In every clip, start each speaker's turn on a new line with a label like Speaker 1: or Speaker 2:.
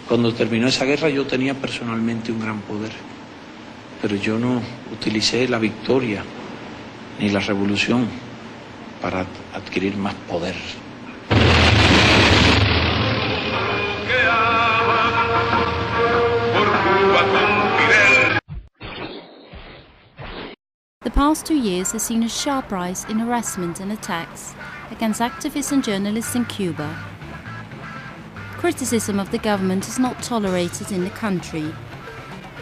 Speaker 1: Cuando terminó esa guerra yo tenía personalmente un gran poder, pero yo no utilicé la victoria ni la revolución para adquirir más poder.
Speaker 2: The past 2 years has seen a sharp rise in harassment and attacks against activists and journalists in Cuba. Criticism of the government is not tolerated in the country.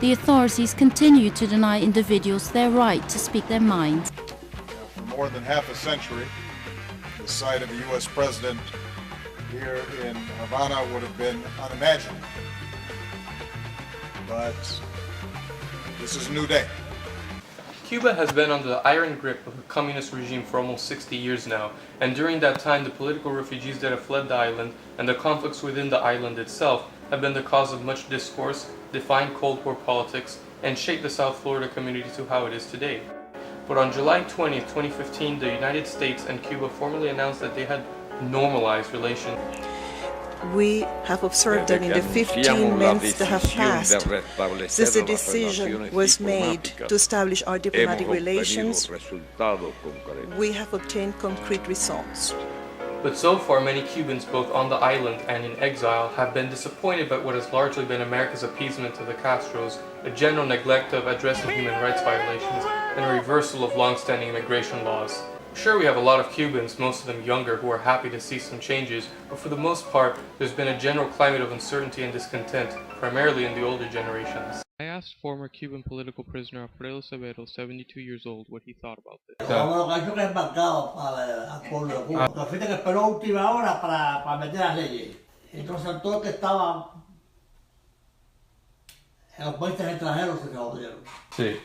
Speaker 2: The authorities continue to deny individuals their right to speak their mind.
Speaker 3: For more than half a century, the sight of a U.S. president here in Havana would have been unimaginable. But this is a new day.
Speaker 4: Cuba has been under the iron grip of a communist regime for almost 60 years now, and during that time the political refugees that have fled the island and the conflicts within the island itself have been the cause of much discourse, defined Cold War politics, and shaped the South Florida community to how it is today. But on July 20th, 2015, the United States and Cuba formally announced that they had normalized relations.
Speaker 5: We have observed that in the 15 months that have passed since the decision was made to establish our diplomatic relations, we have obtained concrete results.
Speaker 4: But so far, many Cubans, both on the island and in exile, have been disappointed by what has largely been America's appeasement to the Castros, a general neglect of addressing human rights violations, and a reversal of long-standing immigration laws. Sure, we have a lot of Cubans, most of them younger, who are happy to see some changes, but for the most part, there's been a general climate of uncertainty and discontent, primarily in the older generations. I asked former Cuban political prisoner Alfredo Severo, 72 years old, what he thought about this. Sí.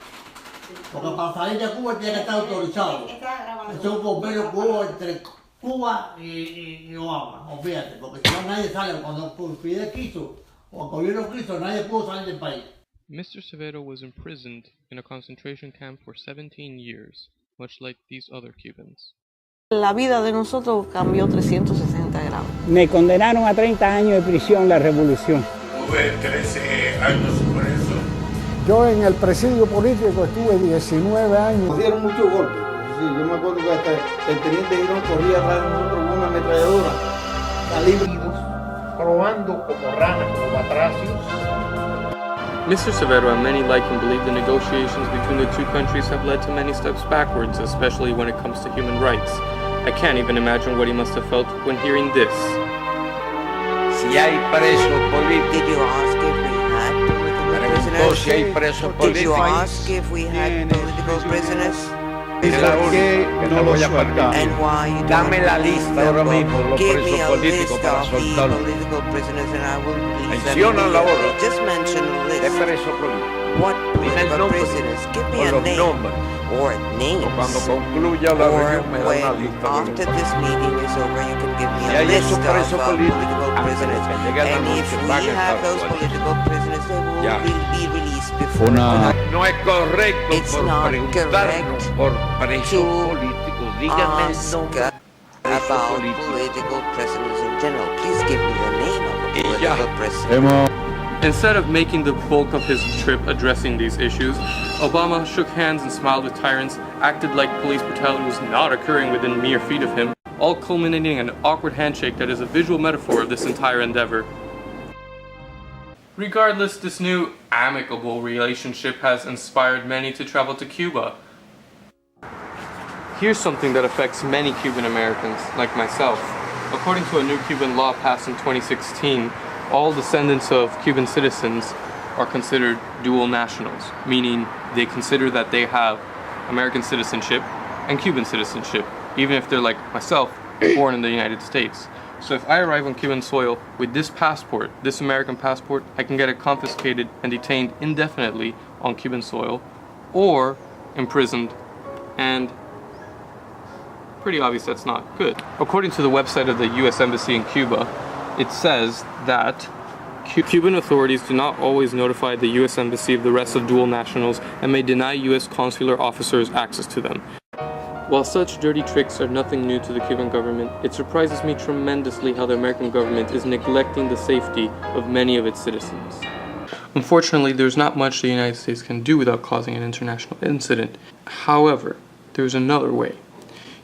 Speaker 6: Porque para salir de Cuba tiene que estar autorizado. Es un convenio que hubo entre Cuba y Obama, olvídate, porque si no nadie sale. Cuando Fidel quiso, o el gobierno quiso, nadie pudo salir del país.
Speaker 4: Mr. Severo was imprisoned in a concentration camp for 17 years, much like these other Cubans.
Speaker 5: La vida de nosotros cambió 360 grados.
Speaker 7: Me condenaron a 30 años de prisión la revolución.
Speaker 8: Tuve 13 años por eso.
Speaker 9: Yo en el presidio político estuve 19 años.
Speaker 10: Nos dieron muchos golpes. Sí, yo me acuerdo que hasta el teniente Girón corría atrás de nosotros con una ametralladora.
Speaker 8: Salimos probando como ranas, como batracios.
Speaker 4: Mr. Severo and many like him believe the negotiations between the two countries have led to many steps backwards, especially when it comes to human rights. I can't even imagine what he must have felt when hearing this.
Speaker 11: Si hay presos políticos.
Speaker 5: Did you ask if we had political prisoners?
Speaker 11: Si hay presos políticos.
Speaker 5: Did you ask if we had political prisoners?
Speaker 11: Es la única que no voy a permitir.
Speaker 5: And why you
Speaker 11: Dame la lista ahora mismo de los presos políticos para soltarlos. Menciona la hora
Speaker 5: Just mention a list.
Speaker 11: de presos políticos.
Speaker 5: What
Speaker 11: Dime el
Speaker 5: political
Speaker 11: nombre.
Speaker 5: prisoners? Give me
Speaker 11: O
Speaker 5: a
Speaker 11: los
Speaker 5: name.
Speaker 11: nombres.
Speaker 5: Or names.
Speaker 11: O cuando concluya la
Speaker 5: Or
Speaker 11: reunión me da una
Speaker 5: when
Speaker 11: lista de
Speaker 5: after
Speaker 11: los
Speaker 5: this meeting is over, you can give me
Speaker 11: Si
Speaker 5: a
Speaker 11: hay
Speaker 5: list
Speaker 11: esos
Speaker 5: of
Speaker 11: presos políticos,
Speaker 5: political prisoners.
Speaker 11: antes de que llegue la
Speaker 5: And if
Speaker 11: noche,
Speaker 5: we
Speaker 11: van a
Speaker 5: have
Speaker 11: estar
Speaker 5: those
Speaker 11: fuera.
Speaker 5: political prisoners, they will
Speaker 11: Ya.
Speaker 5: be released before
Speaker 11: No es correcto
Speaker 5: It's
Speaker 11: por
Speaker 5: not
Speaker 11: preguntarnos
Speaker 5: correct
Speaker 11: por presos
Speaker 5: to
Speaker 11: políticos. Dígame el
Speaker 5: ask
Speaker 11: nombre.
Speaker 5: about political prisoners in general. Please give me the name of a
Speaker 11: Y ya.
Speaker 5: political prisoner.
Speaker 4: Instead of making the bulk of his trip addressing these issues, Obama shook hands and smiled with tyrants, acted like police brutality was not occurring within mere feet of him, all culminating in an awkward handshake that is a visual metaphor of this entire endeavor. Regardless, this new amicable relationship has inspired many to travel to Cuba. Here's something that affects many Cuban Americans, like myself. According to a new Cuban law passed in 2016, all descendants of Cuban citizens are considered dual nationals, meaning they consider that they have American citizenship and Cuban citizenship, even if they're like myself, born in the United States. So if I arrive on Cuban soil with this passport, this American passport, I can get it confiscated and detained indefinitely on Cuban soil, or imprisoned, and pretty obvious that's not good. According to the website of the U.S. Embassy in Cuba, it says that Cuban authorities do not always notify the U.S. Embassy of the rest of dual nationals and may deny U.S. consular officers access to them. While such dirty tricks are nothing new to the Cuban government, it surprises me tremendously how the American government is neglecting the safety of many of its citizens. Unfortunately, there's not much the United States can do without causing an international incident. However, there's another way.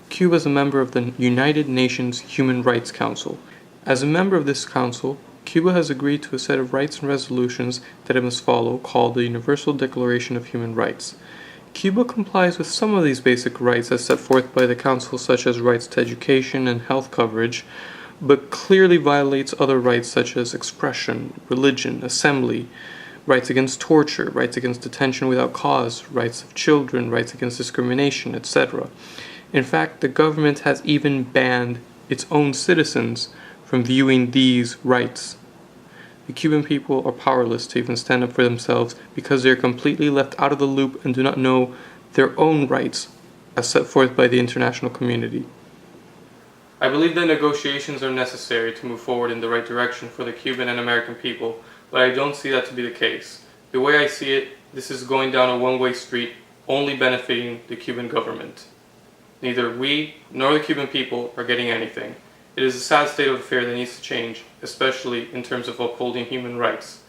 Speaker 4: Cuba is a member of the United Nations Human Rights Council. As a member of this council, Cuba has agreed to a set of rights and resolutions that it must follow, called the Universal Declaration of Human Rights. Cuba complies with some of these basic rights as set forth by the Council, such as rights to education and health coverage, but clearly violates other rights such as expression, religion, assembly, rights against torture, rights against detention without cause, rights of children, rights against discrimination, etc. In fact, the government has even banned its own citizens from viewing these rights. The Cuban people are powerless to even stand up for themselves because they are completely left out of the loop and do not know their own rights as set forth by the international community. I believe that negotiations are necessary to move forward in the right direction for the Cuban and American people, but I don't see that to be the case. The way I see it, this is going down a one-way street, only benefiting the Cuban government. Neither we nor the Cuban people are getting anything. It is a sad state of affairs that needs to change, especially in terms of upholding human rights.